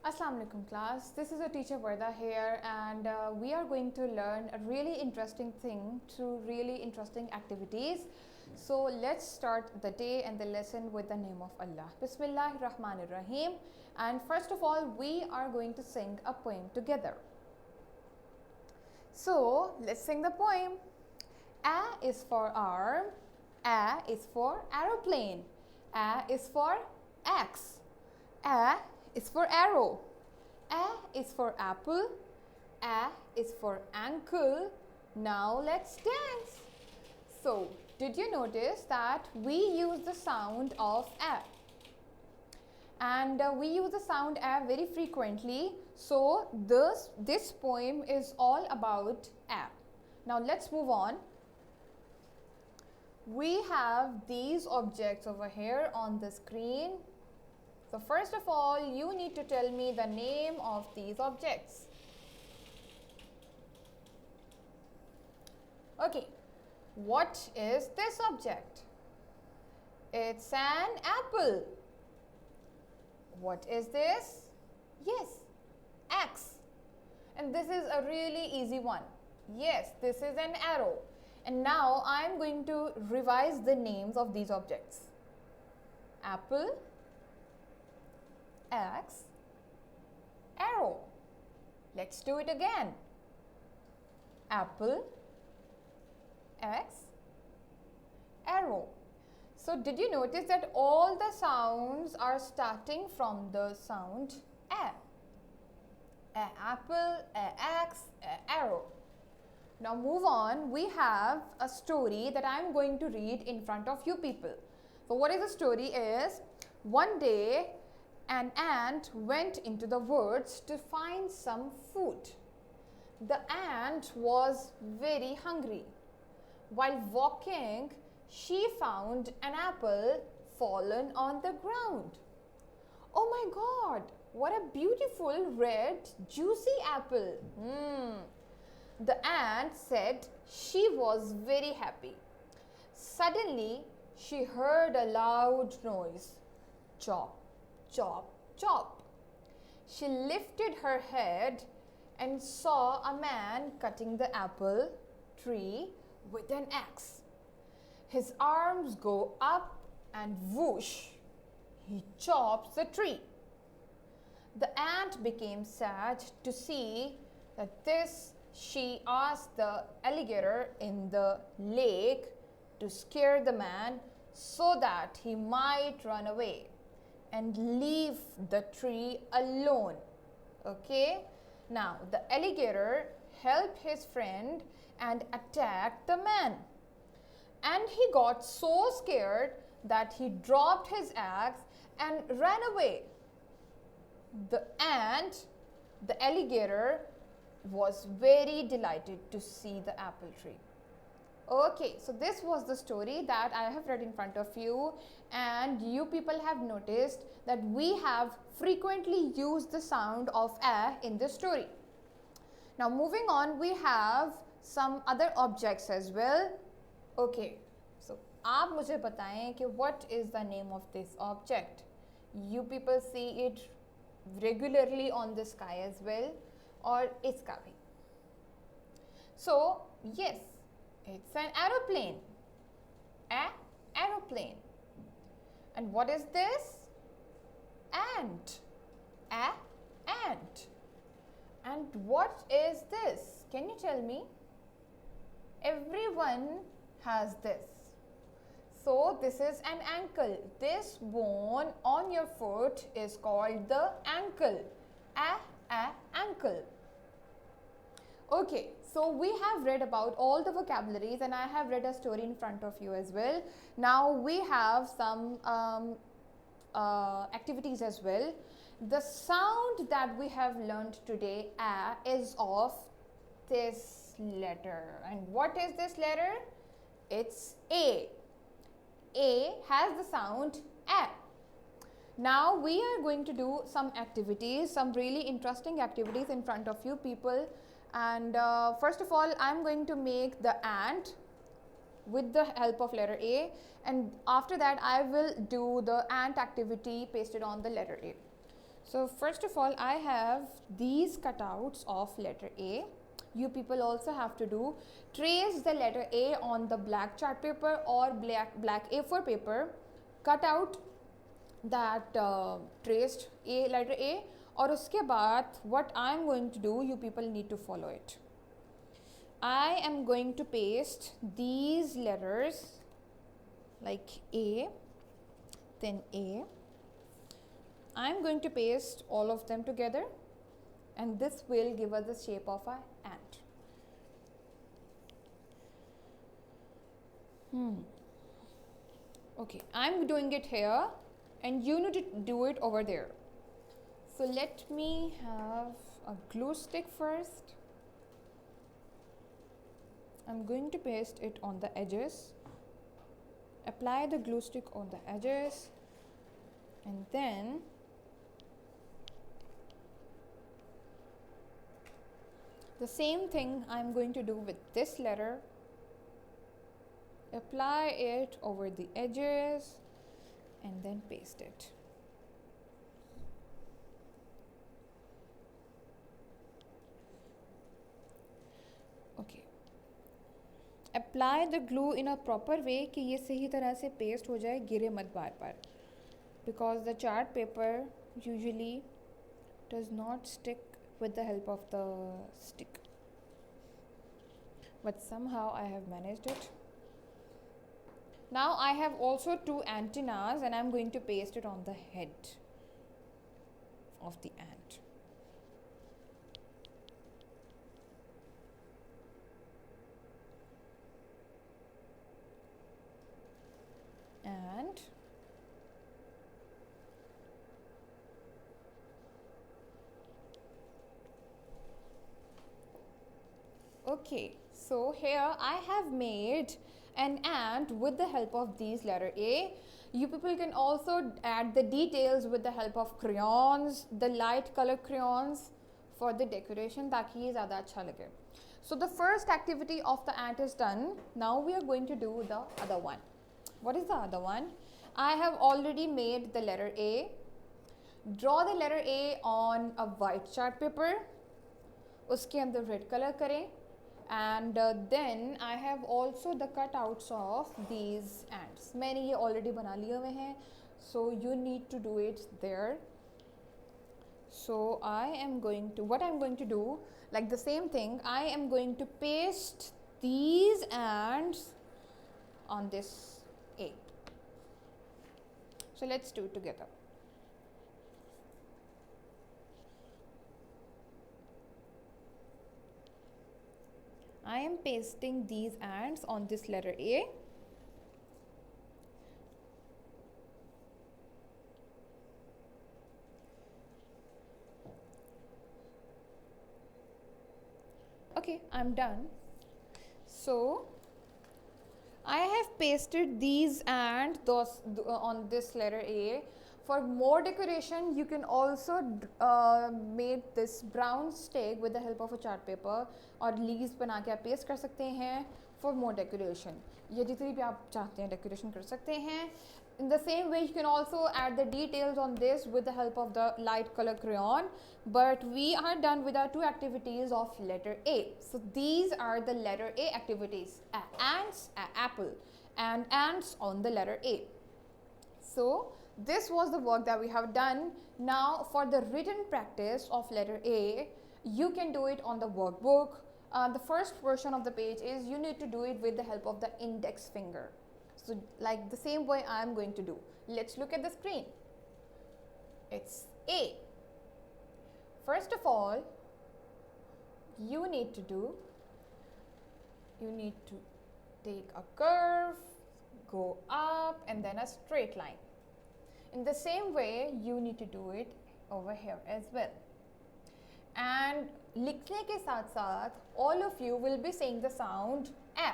Assalamu alaikum class, this is your teacher Warda here, and we are going to learn a really interesting thing through really interesting activities. So let's start the day and the lesson with the name of Allah. Bismillahir Rahmanir Rahim. And first of all, we are going to sing a poem together. So let's sing the poem. A is for arm, A is for aeroplane, A is for axe, A is for arrow, A is for apple, A is for ankle. Now let's dance. So, did you notice that we use the sound of A? And we use the sound A very frequently. So, this poem is all about A. Now let's move on. We have these objects over here on the screen. So first of all, you need to tell me the name of these objects. Okay, what is this object? It's an apple. What is this? Yes, axe. And this is a really easy one. Yes, this is an arrow. And now I am going to revise the names of these objects. Apple, axe, arrow. Let's do it again. Apple, axe, arrow. So did you notice that all the sounds are starting from the sound A? Apple, axe, arrow. Now move on, we have a story that I am going to read in front of you people. So what is the story is, one day an ant went into the woods to find some food. The ant was very hungry. While walking, she found an apple fallen on the ground. Oh my God, what a beautiful red juicy apple. The ant said she was very happy. Suddenly, she heard a loud noise. Chop, chop, chop. She lifted her head and saw a man cutting the apple tree with an axe. His arms go up and whoosh, he chops the tree. The ant became sad to see that this. She asked the alligator in the lake to scare the man so that he might run away and leave the tree alone. Okay? Now, the alligator helped his friend and attacked the man. And he got so scared that he dropped his axe and ran away. The ant, the alligator, was very delighted to see the apple tree. Okay, so this was the story that I have read in front of you, and you people have noticed that we have frequently used the sound of A in this story. Now moving on, we have some other objects as well. Okay, so आप मुझे बताएं कि what is the name of this object? You people see it regularly on the sky as well. Or इसका भी. So yes, it's an aeroplane. Aeroplane. And what is this? Ant. Ant. And what is this? Can you tell me? Everyone has this. So this is an ankle. This bone on your foot is called the ankle. Ankle. Okay, so we have read about all the vocabularies and I have read a story in front of you as well. Now we have some activities as well. The sound that we have learned today, A, is of this letter. And what is this letter? It's A. A has the sound A. Now we are going to do some activities, some really interesting activities in front of you people. And first of all, I'm going to make the ant with the help of letter A, and after that I will do the ant activity pasted on the letter A. So first of all, I have these cutouts of letter A. You people also have to do. Trace the letter A on the black chart paper or black A4 paper. Cut out that traced letter A, और उसके बाद what I am going to do, you people need to follow it. I am going to paste these letters like A, then A. I am going to paste all of them together, and this will give us the shape of an ant. Okay, I'm doing it here and you need to do it over there. So let me have a glue stick first. I'm going to paste it on the edges. Apply the glue stick on the edges, and then the same thing I'm going to do with this letter. Apply it over the edges and then paste it. Okay. Apply the glue in a proper way कि ये सही तरह से paste हो जाए, गिरे मत बार बार, because the chart paper usually does not stick with the help of the stick, but somehow I have managed it. Now I have also two antennas and I'm going to paste it on the head of the ant. And okay, so here I have made an ant with the help of these letter A. You people can also add the details with the help of crayons, the light color crayons for the decoration ताकि ये ज़्यादा अच्छा लगे. So the first activity of the ant is done. Now we are going to do the other one. What is the other one? I have already made the letter A. Draw the letter A on a white chart paper. उसके अंदर red color करें. And then I have also the cutouts of these ants. मैंने ये already बना लिए हुए हैं, so you need to do it there. So I am going to, what I am going to do, like the same thing, I am going to paste these ants on this A. So let's do it together. I am pasting these ants on this letter A. Okay, I'm done. So I have pasted these ants on this letter A. For more decoration, you can also make this brown stick with the help of a chart paper और leaves बना के आप paste कर सकते हैं for more decoration. ये जितनी भी आप चाहते हैं decoration कर सकते हैं. In the same way, you can also add the details on this with the help of the light color crayon. But we are done with our two activities of letter A. So these are the letter A activities: ants, apple, and ants on the letter A. So this was the work that we have done. Now for the written practice of letter A, you can do it on the workbook. The first version of the page is you need to do it with the help of the index finger. So like the same way I am going to do. Let's look at the screen. It's A. First of all, you need to take a curve, go up, and then a straight line. In the same way, you need to do it over here as well. And लिखने के साथ साथ, all of you will be saying the sound A.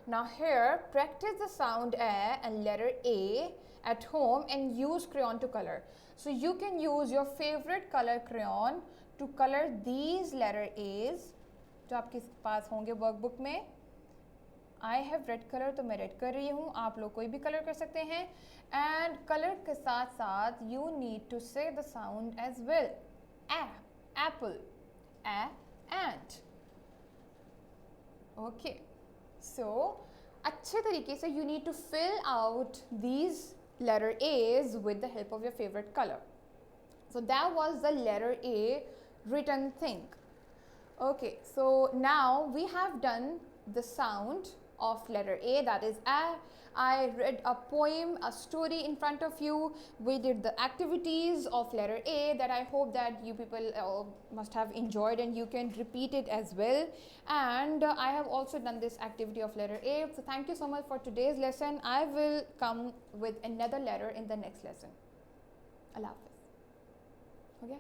Now here, practice the sound A and letter A at home and use crayon to color. So you can use your favorite color crayon to color these letter A's जो आपके पास होंगे workbook में. I have read colour, तो मैं red कर रही हूँ, आप लोग कोई भी कलर कर सकते हैं. एंड कलर के साथ साथ you need to say the sound as well. A apple, a and. Okay, so अच्छे तरीके से you need to fill out these letter A's with the help of your favorite color. So that was the letter A written thing. Okay, so now we have done the sound of letter A, that is A. I read a poem, a story in front of you. We did the activities of letter A that I hope that you people must have enjoyed, and you can repeat it as well. And I have also done this activity of letter A. So thank you so much for today's lesson. I will come with another letter in the next lesson. Allah Hafiz. Okay.